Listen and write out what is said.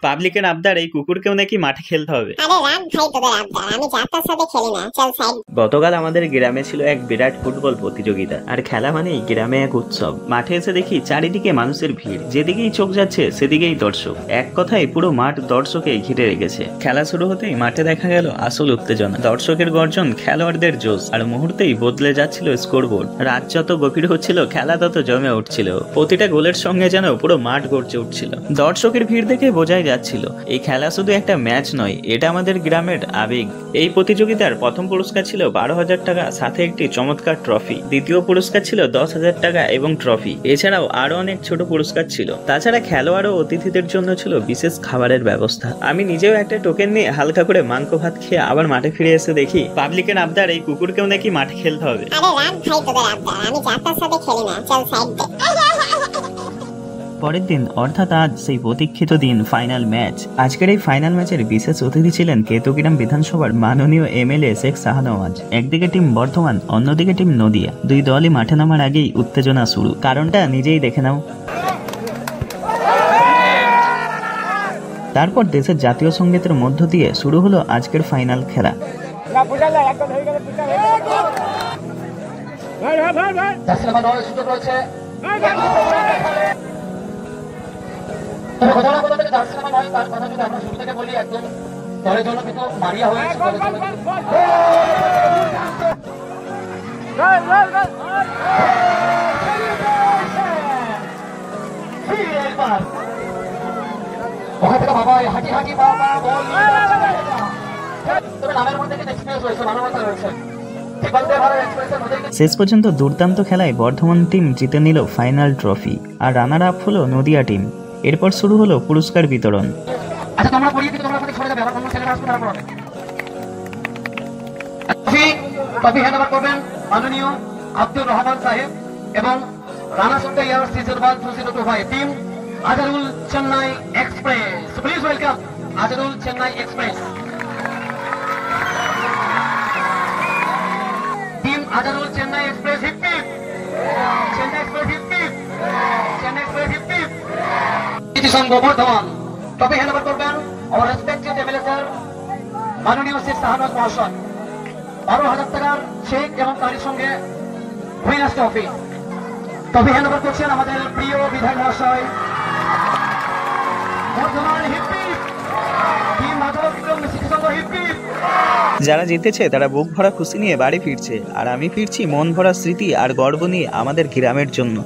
পাবলিকের আবদার এই কুকুরকেও নাকি মাঠে খেলতে হবে। আরে রাখ ভাই তোদের আবদার, আমি যাত্রার সাথে খেলি না, চল সাইড। গতকাল আমাদের গ্রামে ছিল এক বিরাট ফুটবল প্রতিযোগিতা, আর খেলা মানেই গ্রামে এক উৎসব। মাঠে এসে দেখি চারিদিকে মানুষের ভিড়, যেদিকেই চোখ যাচ্ছে সেদিকেই দর্শক। এক কথায় পুরো মাঠ দর্শকে ঘিরে রেখেছে। খেলা শুরু হতেই মাঠে দেখা গেল আসল উত্তেজনা, দর্শকের গর্জন, খেলোয়াড়দের জোশ, আর মুহূর্তেই বদলে যাচ্ছিল স্কোরবোর্ড। রাত যত গভীর হচ্ছিল খেলা তত জমে উঠছিল। প্রতিটা গোলের সঙ্গে যেন পুরো মাঠ গড়ছে উঠছিল। দর্শকের ভিড় দেখে বোঝাই যাচ্ছিল এই খেলা শুধু একটা ম্যাচ নয়, এটা আমাদের গ্রামের আবেগ। এই প্রতিযোগিতার প্রথম পুরস্কার ছিল 12,000 টাকা, সাথে একটি চমৎকার ট্রফি। দ্বিতীয় পুরস্কার ছিল 10,000 টাকা এবং ট্রফি। এছাড়াও আরো অনেক ছোট পুরস্কার ছিল। তাছাড়া খেলোয়াড় ও অতিথিদের জন্য ছিল বিশেষ খাবারের ব্যবস্থা। আমি নিজেও একটা টোকেন নিয়ে হালকা করে মাংস ভাত খেয়ে আবার মাঠে ফিরে এসে দেখি পাবলিকের আবদার এই কুকুরকেও নাকি মাঠে খেলতে হবে। আরে রাখ ভাই তোদের আবদার, আমি যাত্রার সাথে খেলি না, চল সাইড দে। পরের দিন অর্থাৎ আজ সেই প্রতীক্ষিত দিন, ফাইনাল ম্যাচ। আজকের এই ফাইনাল ম্যাচের বিশেষ অতিথি ছিলেন কেতুগ্রাম বিধানসভার মাননীয় এমএলএ শেখ শাহনওয়াজ। একদিকে টিম বর্ধমান, অন্যদিকে টিম নদিয়া। দুই দলই মাঠে নামার আগেই উত্তেজনা শুরু। কারণটা নিজেই দেখে নাও। তারপর দেশের জাতীয় সঙ্গীতের মধ্য দিয়ে শুরু হলো আজকের ফাইনাল খেলা। শেষ পর্যন্ত দুর্দান্ত খেলায় বর্ধমান টিম জিতে নিল ফাইনাল ট্রফি, আর রানার আপ হলো নদিয়া টিম। এরপর শুরু হলো পুরস্কার বিতরণ। মাননীয় আব্দুর রহমান সাহেব এবং রানা সঙ্গে year season 1 2025 team Azharul Chennai Express. Please welcome Azharul Chennai Express. Team Azharul Chennai Express hip hip, Chennai Express hip hip, Chennai Express hip hip. Sangha Bardhaman টপে হ্যান্ড ওভার করবেন আমার রেসপেক্টেড এমএলএ স্যার মাননীয় শেখ শাহনওয়াজ মহাশয়। 12,000 টাকার চেক এবং তার সঙ্গে উইনার্স ট্রফি। টপে হ্যান্ড ওভার করছেন আমাদের প্রিয় বিধায়ক মহাশয়। Bardhaman hip hip, team Azharul city Sangha hip hip. যারা জিতেছে তারা বুক ভরা খুশি নিয়ে বাড়ি ফিরছে, আর আমি ফিরছি মন ভরা স্মৃতি আর গর্ব নিয়ে আমাদের গ্রামের জন্য।